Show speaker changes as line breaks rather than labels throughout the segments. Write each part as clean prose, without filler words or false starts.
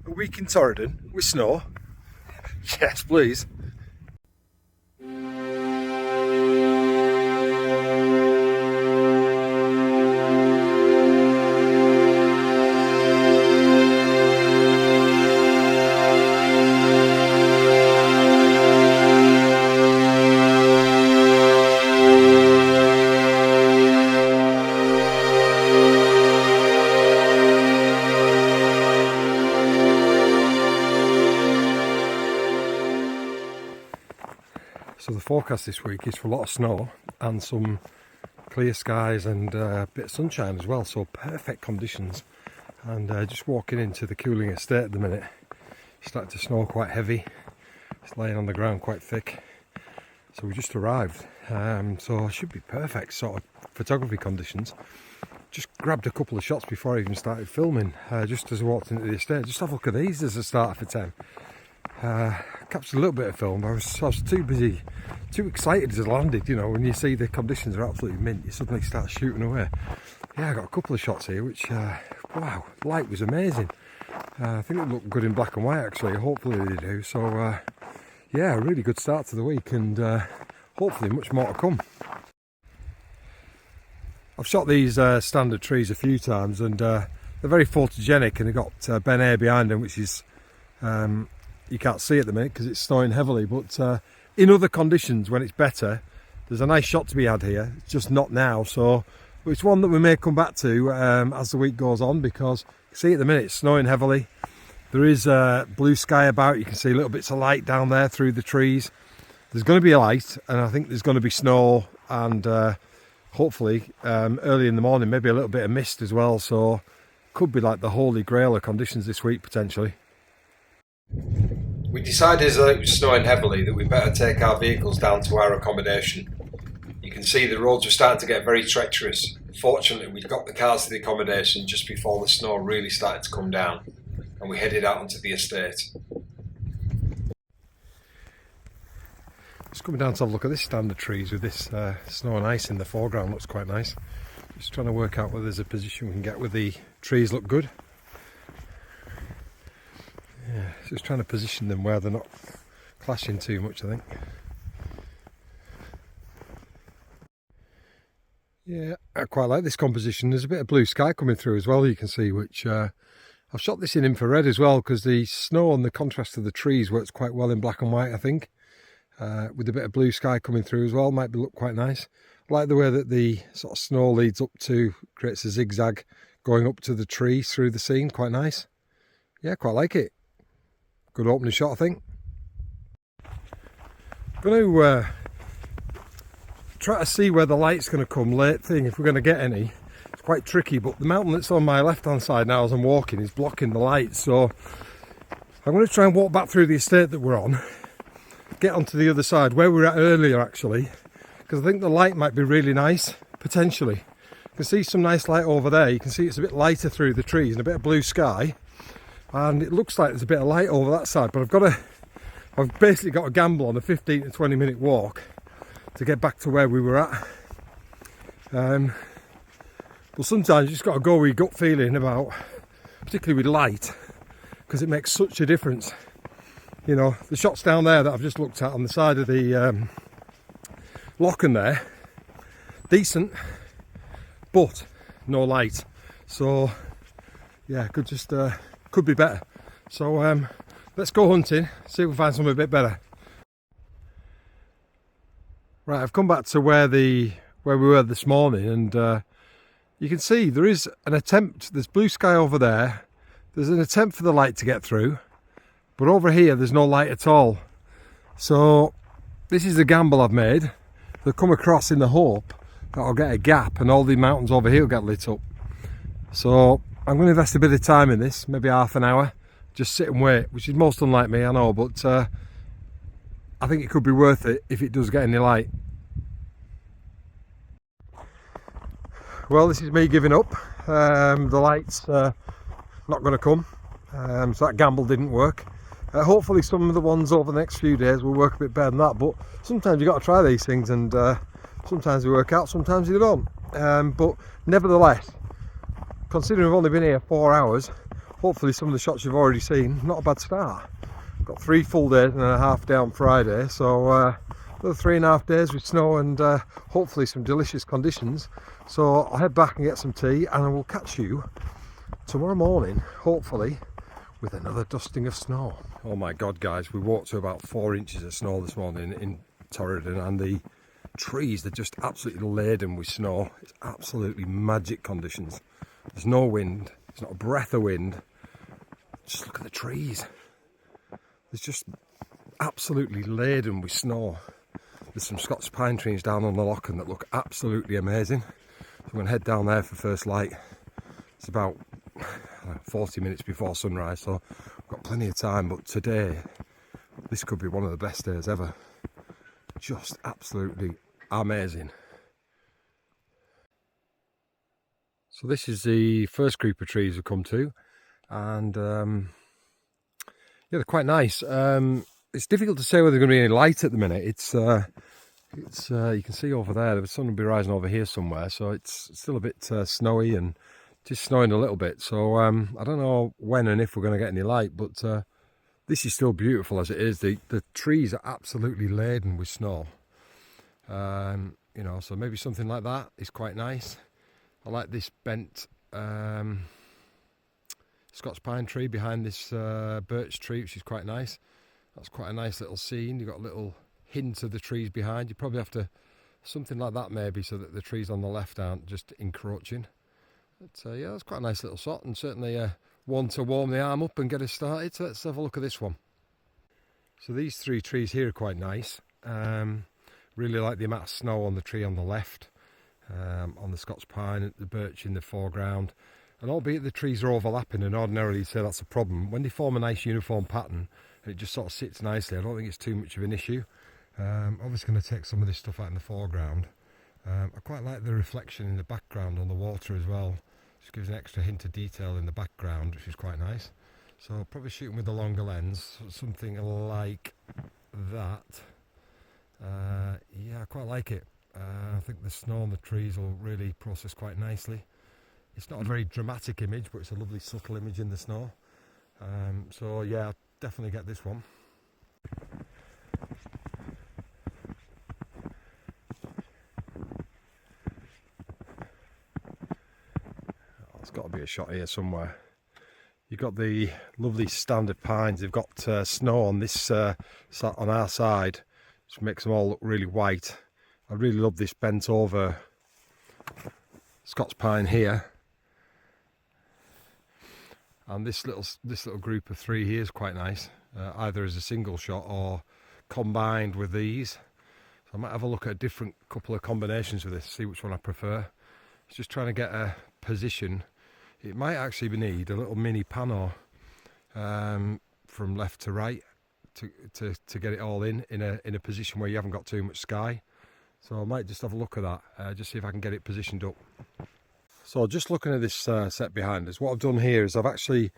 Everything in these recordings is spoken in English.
A week in Torridon with snow? Yes, please. So the forecast this week is for a lot of snow and some clear skies and a bit of sunshine as well, so perfect conditions. And just walking into the Coulin Estate at the minute, it's starting to snow quite heavy, it's laying on the ground quite thick. So we just arrived, so it should be perfect sort of photography conditions. Just grabbed a couple of shots before I even started filming, just as I walked into the estate. Just have a look at these as a starter for 10. Captured a little bit of film. I was too busy, too excited as I landed. You know, when you see the conditions are absolutely mint, you suddenly start shooting away. Yeah, I got a couple of shots here, which wow, light was amazing. I think it looked good in black and white actually. Hopefully they do. So yeah, a really good start to the week, and hopefully much more to come. I've shot these standard trees a few times, and they're very photogenic, and they've got Ben Air behind them, which is you can't see at the minute because it's snowing heavily, but in other conditions when it's better, there's a nice shot to be had here. It's just not now, so it's one that we may come back to as the week goes on, because you see at the minute it's snowing heavily. There is blue sky about. You can see little bits of light down there through the trees. There's going to be a light, and I think there's going to be snow, and hopefully early in the morning maybe a little bit of mist as well, so could be like the holy grail of conditions this week potentially. We decided as it was snowing heavily that we better take our vehicles down to our accommodation. You can see the roads were starting to get very treacherous. Fortunately, we got the cars to the accommodation just before the snow really started to come down, and we headed out onto the estate. Just coming down to have a look at this stand of trees with this snow and ice in the foreground. Looks quite nice. Just trying to work out whether there's a position we can get where the trees look good. Yeah, just trying to position them where they're not clashing too much, I think. Yeah, I quite like this composition. There's a bit of blue sky coming through as well, you can see, which I've shot this in infrared as well, because the snow and the contrast of the trees works quite well in black and white, I think. With a bit of blue sky coming through as well, might look quite nice. I like the way that the sort of snow leads up to, creates a zigzag going up to the trees through the scene, quite nice. Yeah, quite like it. Good opening shot, I think. I'm going to try to see where the light's going to come late thing, if we're going to get any. It's quite tricky, but the mountain that's on my left hand side now as I'm walking is blocking the light, so I'm going to try and walk back through the estate that we're on, get onto the other side where we were at earlier actually, because I think the light might be really nice, potentially. You can see some nice light over there. You can see it's a bit lighter through the trees and a bit of blue sky. And it looks like there's a bit of light over that side, but I've basically got to gamble on a 15 to 20 minute walk to get back to where we were at. But sometimes you just got to go with your gut feeling about, particularly with light, because it makes such a difference. You know, the shots down there that I've just looked at on the side of the Locken there, decent, but no light. So yeah, could be better. So let's go hunting, see if we find something a bit better. Right, I've come back to where we were this morning, and you can see there is an attempt. There's blue sky over there. There's an attempt for the light to get through, but over here there's no light at all. So this is a gamble I've made. They'll come across in the hope that I'll get a gap and all the mountains over here will get lit up. So I'm going to invest a bit of time in this, maybe half an hour, just sit and wait, which is most unlike me, I know, but I think it could be worth it if it does get any light. Well, this is me giving up. The light's not going to come, so that gamble didn't work. Hopefully some of the ones over the next few days will work a bit better than that, but sometimes you've got to try these things, and sometimes they work out, sometimes they don't. But nevertheless, considering I've only been here 4 hours, hopefully some of the shots you've already seen. Not a bad start. Got 3 full days and a half day on Friday, so another 3.5 days with snow and hopefully some delicious conditions. So I'll head back and get some tea, and I will catch you tomorrow morning, hopefully, with another dusting of snow. Oh my god, guys, we walked to about 4 inches of snow this morning in Torridon, and the trees, they're just absolutely laden with snow. It's absolutely magic conditions. There's no wind, there's not a breath of wind. Just look at the trees. It's just absolutely laden with snow. There's some Scots pine trees down on the lock and that look absolutely amazing. So I'm going to head down there for first light. It's about 40 minutes before sunrise, so I've got plenty of time. But today, this could be one of the best days ever. Just absolutely amazing. So this is the first group of trees we've come to, and yeah, they're quite nice. It's difficult to say whether there's going to be any light at the minute. It's you can see over there, the sun will be rising over here somewhere, so it's still a bit snowy and just snowing a little bit. So I don't know when and if we're going to get any light, but this is still beautiful as it is. The trees are absolutely laden with snow. You know, so maybe something like that is quite nice. I like this bent Scots pine tree behind this birch tree, which is quite nice. That's quite a nice little scene. You've got a little hint of the trees behind. You probably have to something like that maybe, so that the trees on the left aren't just encroaching. But yeah, that's quite a nice little shot, and certainly one to warm the arm up and get us started. So let's have a look at this one. So these 3 trees here are quite nice. Really like the amount of snow on the tree on the left, on the Scots pine, the birch in the foreground. And albeit the trees are overlapping, and ordinarily you'd say that's a problem, when they form a nice uniform pattern and it just sort of sits nicely, I don't think it's too much of an issue. Obviously going to take some of this stuff out in the foreground. I quite like the reflection in the background on the water as well. Just gives an extra hint of detail in the background, which is quite nice. So probably shooting with the longer lens, something like that. Yeah, I quite like it. I think the snow on the trees will really process quite nicely. It's not a very dramatic image, but it's a lovely subtle image in the snow. So yeah, I'll definitely get this one. There's got to be a shot here somewhere. You've got the lovely standard pines. They've got snow on this on our side, which makes them all look really white. I really love this bent over Scots pine here. And this little group of 3 here is quite nice, either as a single shot or combined with these. So I might have a look at a different couple of combinations of this, see which one I prefer. It's just trying to get a position. It might actually need a little mini pano from left to right to get it all in a position where you haven't got too much sky. So I might just have a look at that, just see if I can get it positioned up. So just looking at this set behind us, what I've done here is I've actually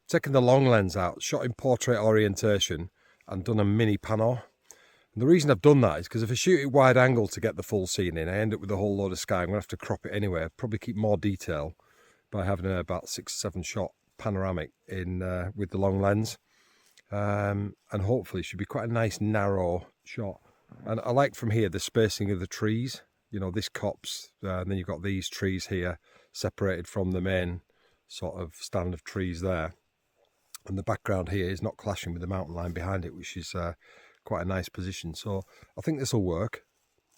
taken the long lens out, shot in portrait orientation, and done a mini pano. And the reason I've done that is because if I shoot it wide angle to get the full scene in, I end up with a whole load of sky. I'm going to have to crop it anyway. I'll probably keep more detail by having about 6 or 7 shot panoramic in with the long lens. And hopefully it should be quite a nice narrow shot. And I like from here the spacing of the trees. You know, this copse, and then you've got these trees here separated from the main sort of stand of trees there. And the background here is not clashing with the mountain line behind it, which is quite a nice position. So I think this will work,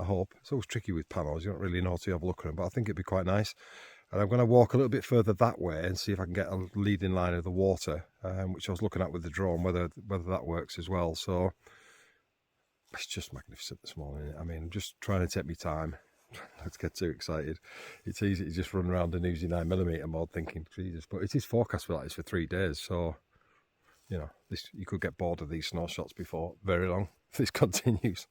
I hope. It's always tricky with panos, you don't really know till you have a look at them, but I think it'd be quite nice. And I'm going to walk a little bit further that way and see if I can get a leading line of the water, which I was looking at with the drone, whether that works as well. So it's just magnificent this morning. I mean, I'm just trying to take my time. Let's get too excited. It's easy to just run around and use your 9mm mode thinking, Jesus, but it is forecast for this for 3 days. So, you know, you could get bored of these snow shots before very long if this continues.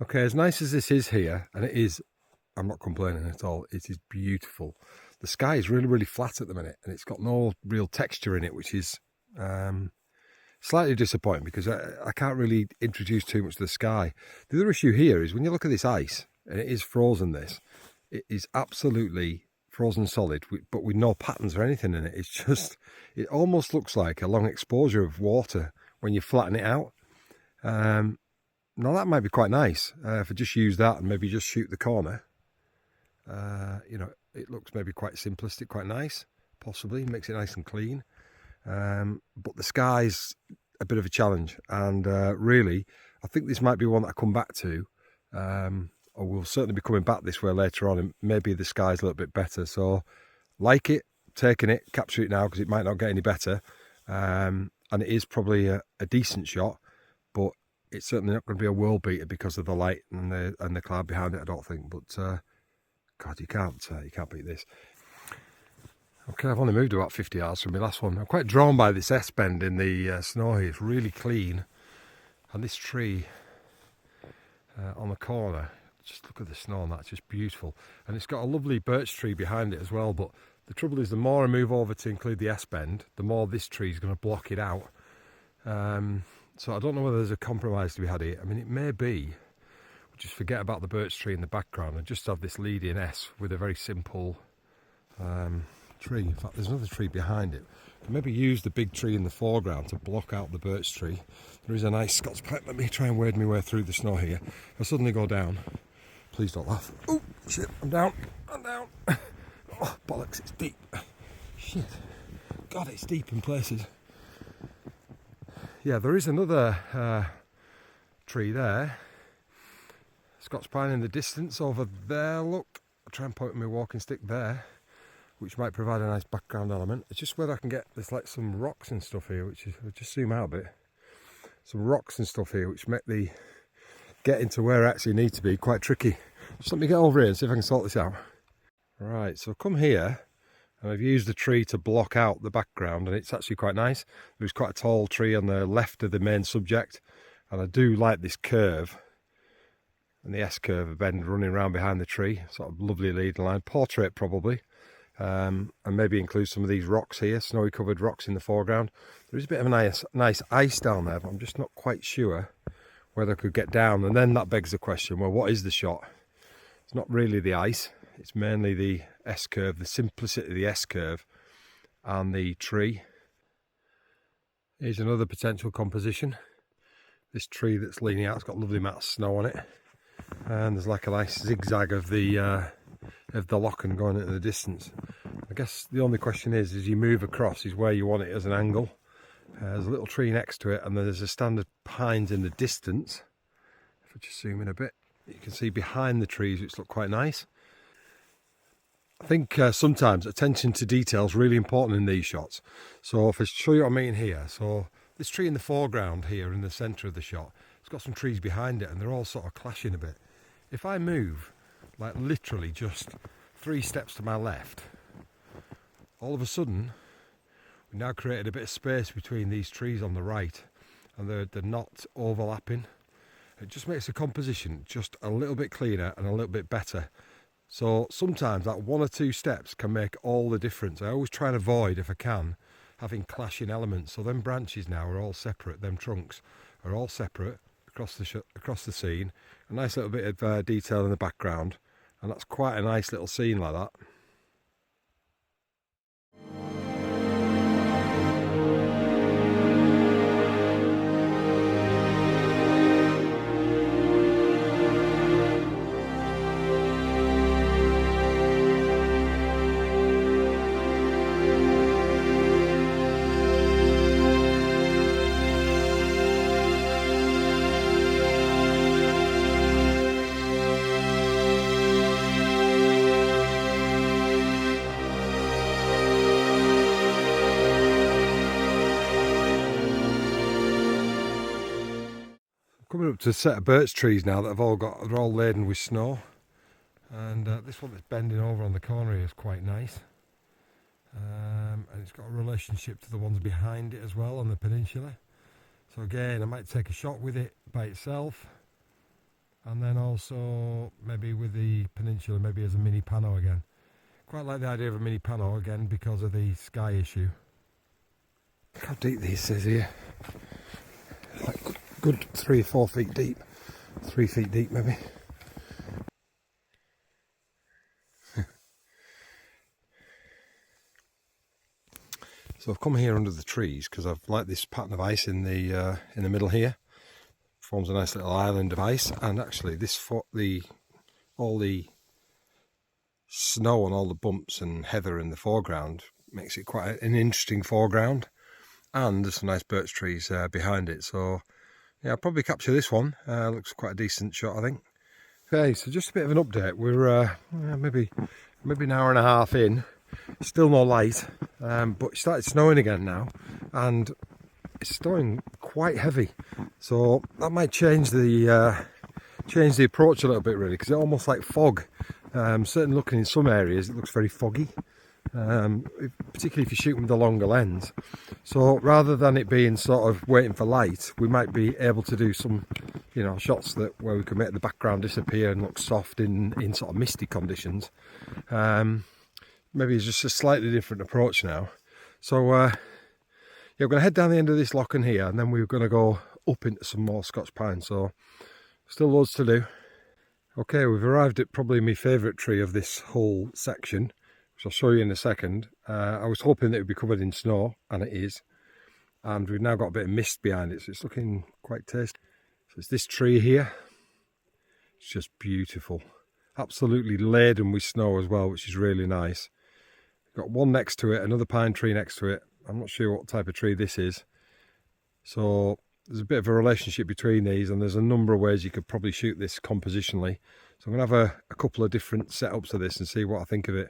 Okay, as nice as this is here, and it is, I'm not complaining at all, it is beautiful. The sky is really, really flat at the minute, and it's got no real texture in it, which is slightly disappointing because I can't really introduce too much to the sky. The other issue here is when you look at this ice, and it is frozen it is absolutely frozen solid, but with no patterns or anything in it. It's just, it almost looks like a long exposure of water when you flatten it out. Now that might be quite nice if I just use that and maybe just shoot the corner. You know, it looks maybe quite simplistic, quite nice, possibly, makes it nice and clean. But the sky's a bit of a challenge, and really, I think this might be one that I come back to, or we'll certainly be coming back this way later on, and maybe the sky's a little bit better. So, like it, taking it, capture it now because it might not get any better, and it is probably a decent shot, but it's certainly not going to be a world beater because of the light and the cloud behind it, I don't think. But God, you can't beat this. Okay, I've only moved about 50 yards from my last one. I'm quite drawn by this S-bend in the snow here. It's really clean, and this tree on the corner, just look at the snow on that, it's just beautiful. And it's got a lovely birch tree behind it as well, but the trouble is the more I move over to include the S-bend, the more this tree is going to block it out. So I don't know whether there's a compromise to be had here. I mean, it may be, we'll just forget about the birch tree in the background and just have this leading S with a very simple tree. In fact, there's another tree behind it. Maybe use the big tree in the foreground to block out the birch tree. There is a nice Scots pine. Let me try and wade my way through the snow here. I'll suddenly go down. Please don't laugh. Oh, shit, I'm down. Oh, bollocks, it's deep. Shit. God, it's deep in places. Yeah, there is another tree there. Scots pine in the distance over there. Look, I'll try and point my walking stick there, which might provide a nice background element. It's just whether I can get, there's like some rocks and stuff here, which is, I'll just zoom out a bit. Some rocks and stuff here, which make the getting to where I actually need to be quite tricky. Just let me get over here and see if I can sort this out. Right, so come here, and I've used the tree to block out the background, and it's actually quite nice. There's quite a tall tree on the left of the main subject, and I do like this curve, and the S-curve, a bend running around behind the tree, sort of lovely leading line, portrait probably. And maybe include some of these rocks here, snowy covered rocks in the foreground. There is a bit of a nice ice down there, but I'm just not quite sure whether I could get down. And then that begs the question, well, what is the shot? It's not really the ice, it's mainly the S-curve, the simplicity of the S-curve and the tree. Here's another potential composition. This tree that's leaning out, it's got a lovely mat of snow on it, and there's like a nice zigzag of the Lochen going into the distance. I guess the only question is, as you move across, is where you want it as an angle. There's a little tree next to it, and then there's a stand of pines in the distance. If I just zoom in a bit, you can see behind the trees, which look quite nice. I think sometimes attention to detail is really important in these shots. So if I show you what I mean here, so this tree in the foreground here in the centre of the shot, it's got some trees behind it, and they're all sort of clashing a bit. If I move like literally just 3 steps to my left, all of a sudden we now created a bit of space between these trees on the right, and they're not overlapping. It just makes the composition just a little bit cleaner and a little bit better. So sometimes that 1 or 2 steps can make all the difference. I always try and avoid, if I can, having clashing elements. So them branches now are all separate, them trunks are all separate across the scene. A nice little bit of detail in the background, and that's quite a nice little scene like that. Coming up to a set of birch trees now that they're all laden with snow, and this one that's bending over on the corner here is quite nice, and it's got a relationship to the ones behind it as well on the peninsula. So again, I might take a shot with it by itself, And then also maybe with the peninsula, maybe as a mini pano again. Quite like the idea of a mini pano again because of the sky issue. Look how deep this is here. Like good 3 or 4 feet deep. 3 feet deep maybe. So I've come here under the trees because I've liked this pattern of ice in the middle here. Forms a nice little island of ice, and actually all the snow and all the bumps and heather in the foreground makes it quite an interesting foreground. And there's some nice birch trees behind it. So yeah, I'll probably capture this one. Looks quite a decent shot, I think. Okay, so just a bit of an update. We're maybe an hour and a half in. Still no light, but it started snowing again now, and it's snowing quite heavy. So that might change the approach a little bit, really, because it's almost like fog. Certainly looking in some areas, it looks very foggy, particularly if you shoot with the longer lens. So rather than it being sort of waiting for light, we might be able to do some, shots where we can make the background disappear and look soft in sort of misty conditions. Maybe it's just a slightly different approach now. So yeah, we're going to head down the end of this locken here, and then we're going to go up into some more Scotch pine. So still loads to do. Okay, we've arrived at probably my favourite tree of this whole section, which I'll show you in a second. I was hoping that it would be covered in snow, and it is. And we've now got a bit of mist behind it, so it's looking quite tasty. So it's this tree here. It's just beautiful. Absolutely laden with snow as well, which is really nice. Got one next to it, another pine tree next to it. I'm not sure what type of tree this is. So there's a bit of a relationship between these, and there's a number of ways you could probably shoot this compositionally. So I'm going to have a couple of different setups of this and see what I think of it.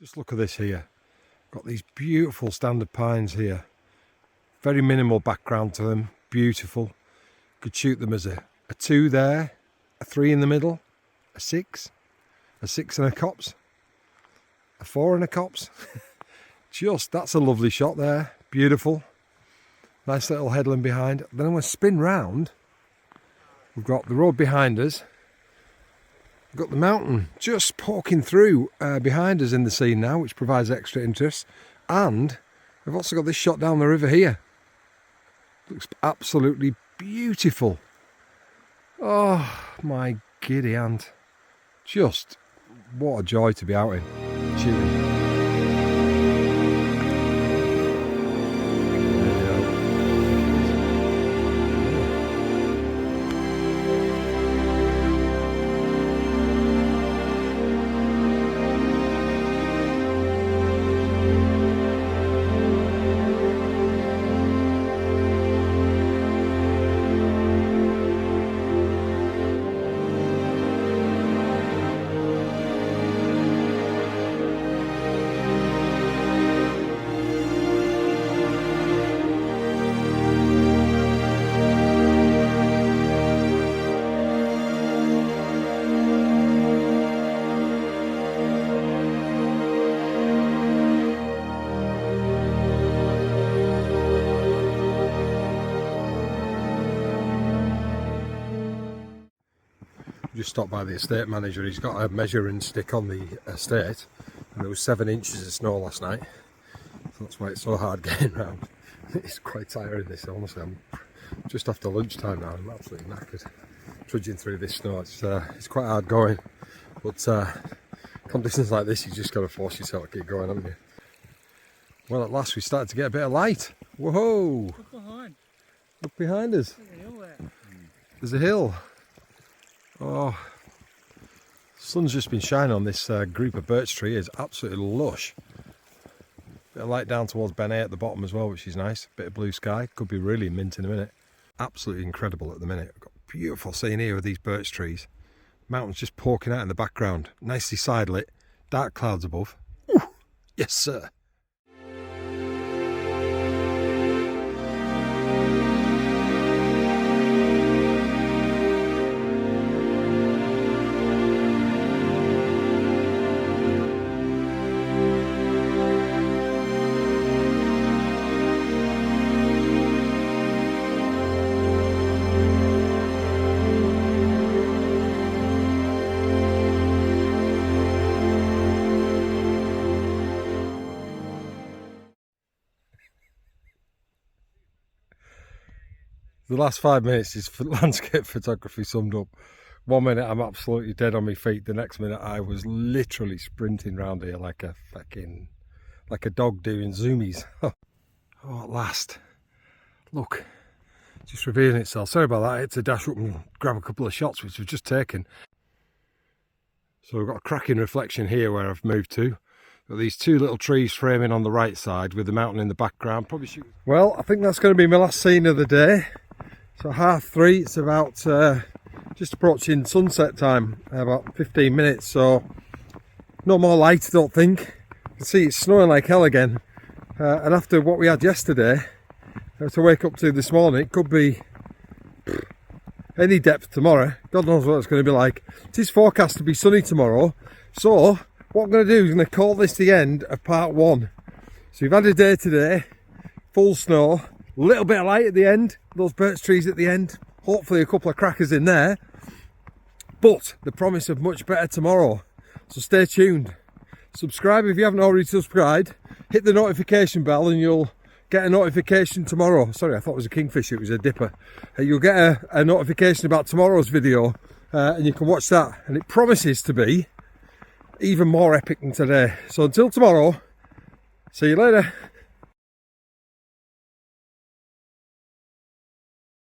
Just look at this here. Got these beautiful standard pines here. Very minimal background to them. Beautiful. Could shoot them as a 2 there, a 3 in the middle, a 6 and a copse, a 4 and a copse. That's a lovely shot there. Beautiful. Nice little headland behind. Then I'm going to spin round. We've got the road behind us. We've got the mountain just poking through behind us in the scene now, which provides extra interest. And we've also got this shot down the river here. Looks absolutely beautiful. Oh, my giddy aunt. Just what a joy to be out in shooting. just stopped by the estate manager. He's got a measuring stick on the estate, and there was 7 inches of snow last night. So that's why it's so hard getting round. It's quite tiring this, honestly. I'm just after lunchtime now. I'm absolutely knackered trudging through this snow. It's quite hard going, but conditions like this, you just got to force yourself to keep going, haven't you? Well, at last we started to get a bit of light. Whoa!
Look behind.
Look behind us.
There's a hill there.
There's a hill. Oh, sun's just been shining on this group of birch tree. It's absolutely lush. Bit of light down towards Ben A at the bottom as well, which is nice. Bit of blue sky. Could be really mint in a minute. Absolutely incredible at the minute. We've got beautiful scene here with these birch trees. Mountains just poking out in the background. Nicely side lit. Dark clouds above. Ooh, yes, sir. The last 5 minutes is for landscape photography summed up. 1 minute I'm absolutely dead on my feet. The next minute I was literally sprinting around here like a dog doing zoomies. Oh, at last. Look, just revealing itself. Sorry about that. I had to dash up and grab a couple of shots which we've just taken. So we've got a cracking reflection here where I've moved to. Got these 2 little trees framing on the right side with the mountain in the background. Probably shoot. Well, I think that's going to be my last scene of the day. So 3:30, it's about just approaching sunset time, about 15 minutes, so no more light, I don't think. You can see it's snowing like hell again, and after what we had yesterday, to wake up to this morning, it could be any depth tomorrow. God knows what it's going to be like. It is forecast to be sunny tomorrow, so what I'm going to do is I'm going to call this the end of part 1. So we've had a day today, full snow, a little bit of light at the end, those birch trees at the end, hopefully a couple of crackers in there, but the promise of much better tomorrow. So stay tuned. Subscribe if you haven't already subscribed, hit the notification bell and you'll get a notification tomorrow. Sorry, I thought it was a kingfisher, it was a dipper. You'll get a notification about tomorrow's video and you can watch that, and it promises to be even more epic than today. So until tomorrow, see you later.